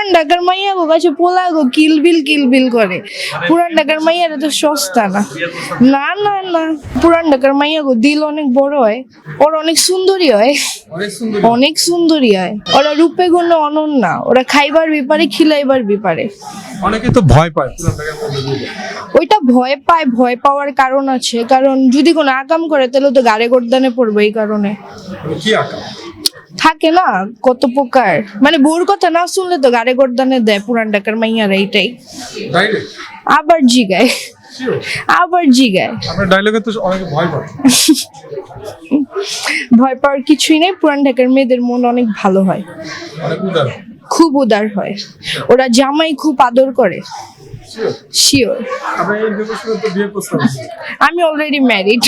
পুরান ঢাকার মাইয়া গো কাছে পোলা গো কিলবিল করে। পুরান ঢাকার মাইয়ারা তো সস্তা না। না না না, পুরান ঢাকার মাইয়া গো দিল অনেক বড় হয়, ওরা অনেক সুন্দরী হয়, অনেক সুন্দরী হয়। ওরা রূপে গুণে অনন্যা, ওরা খাইবার ব্যাপারে খিলাইবার ব্যাপারে। অনেকে তো ভয় পায় পুরান ঢাকার মধ্যে ঘুরলে। ওইটা ভয় পায়, ভয় পাওয়ার কারণ আছে, কারণ যদি কোনো আকাম করে তাহলে তো গাড়ে গর্দানে পড়বে। এই কারণে কি আঁকা থাকে না কত প্রকার, মানে বউর কথা না শুনলে তো গাড়ে গর্দানে দেয় পুরান ঢাকার মাইয়ারা, এইটাই। ডাইরেক্ট আবার জিগায়, আবার জিগায়। আপনার ডায়লগে তো অনেকে ভয় পায়। ভয় পাওয়ার কিছুই নেই, পুরান ঢাকার মেয়েদের মন অনেক ভালো হয়, অনেক উদার। খুব উদার হয়। ওরা জামাই খুব আদর করে। শিওর। আপনার এই বিবেচনা তো বিয়ে প্রস্তাব আছে। আমি অলরেডি ম্যারিড।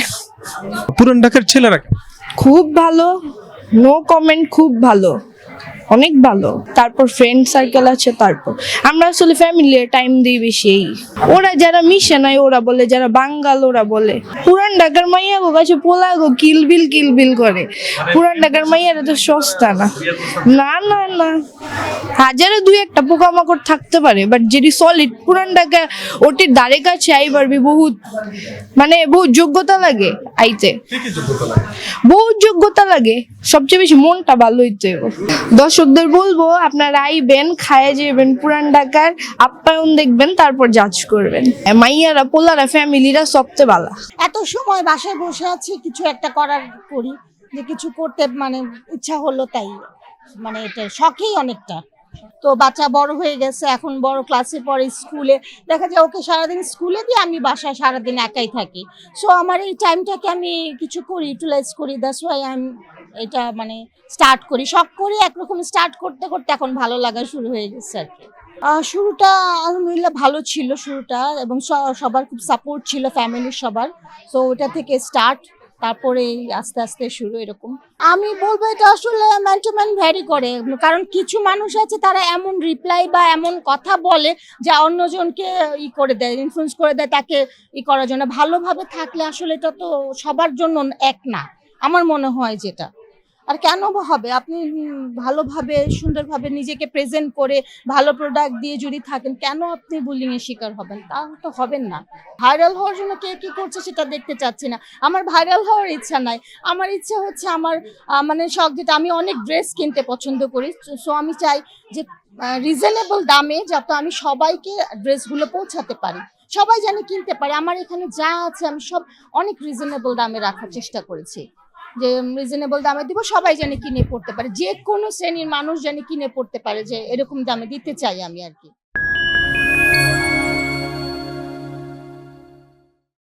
পুরান ঢাকার ছেলেরা কেন? খুব ভালো, নো কমেন্ট, খুব ভালো, অনেক ভালো। তারপর ফ্রেন্ড সার্কেল আছে, তারপর আমরা আসলে ফ্যামিলি টাইম দিই বেশি। ওরা যারা মিশে নাই ওরা বলে, যারা বাঙ্গাল ওরা বলে পুরান ঢাকার মাইয়া গো কাছে পোলা গো কিলবিল করে। পুরান ঢাকার মাইয়ারা তো সস্তা না। না না না, হাজারে দুই একটা পোকামাকড় থাকতে পারে, বাট যেটি সলিড পুরান ঢাকা ওটির দ্বারে কাছে আইবারবি বহুত, মানে বহুত যোগ্যতা লাগে আইতে, বহুত যোগ্যতা লাগে। সবচেয়ে বেশি মনটা ভালো হইতে। দর্শকদের বলবো আপনারা আইবেন, খায় যাবেন, পুরান ঢাকার আপ্যায়ন দেখবেন, তারপর জাজ করবেন। মাইয়ারা পোলারা ফ্যামিলিরা সবচেয়ে ভালো। এত সময় বাসায় বসে আছি, কিছু একটা করি, যে কিছু করতে মানে ইচ্ছা হলো, তাই মানে এটা শখেই অনেকটা। তো বাচ্চা বড় হয়ে গেছে, এখন বড় ক্লাসে পড়ে, স্কুলে দেখা যায় ওকে সারাদিন স্কুলে দিয়ে আমি বাসায় সারাদিন একাই থাকি। সো আমার এই টাইমটাকে আমি কিছু করি, ইউটিলাইজ করি। দ্যাটস ওয়াই এটা মানে স্টার্ট করি, শখ করি একরকম। স্টার্ট করতে করতে এখন ভালো লাগা শুরু হয়ে গেছে আর কি। শুরুটা আলহামদুলিল্লাহ ভালো ছিল শুরুটা, এবং সবার খুব সাপোর্ট ছিল, ফ্যামিলির সবার। সো ওটা থেকে স্টার্ট, তারপরে আস্তে আস্তে শুরু এরকম। আমি বলবো এটা আসলে ম্যান টু ম্যান ভ্যারি করে, কারণ কিছু মানুষ আছে তারা এমন রিপ্লাই বা এমন কথা বলে যা অন্যজনকে করে দেয়, ইনফ্লুয়েন্স করে দেয় তাকে করার জন্য। ভালোভাবে থাকলে আসলে এটা তো সবার জন্য এক না, আমার মনে হয়। যেটা আর কেন হবে, আপনি ভালোভাবে সুন্দরভাবে নিজেকে প্রেজেন্ট করে ভালো প্রোডাক্ট দিয়ে যদি থাকেন, কেন আপনি বুলিং এর শিকার হবেন? তা তো হবেন না। ভাইরাল হওয়ার জন্য কে কি করছে সেটা দেখতে চাচ্ছি না। আমার ভাইরাল হওয়ার ইচ্ছা নাই, আমার ইচ্ছা হচ্ছে আমার মানে শখ, যেটা আমি অনেক ড্রেস কিনতে পছন্দ করি। সো আমি চাই যে রিজনেবল দামে যাতে আমি সবাইকে ড্রেসগুলো পৌঁছাতে পারি, সবাই যেন কিনতে পারে। আমার এখানে যা আছে আমি সব অনেক রিজনেবল দামে রাখার চেষ্টা করেছি, যে রিজনেবল দামে দিব, সবাই যেন কিনে পড়তে পারে, যে কোনো শ্রেণীর মানুষ যেন কিনে পড়তে পারে, যে এরকম দামে দিতে চাই আমি আর কি।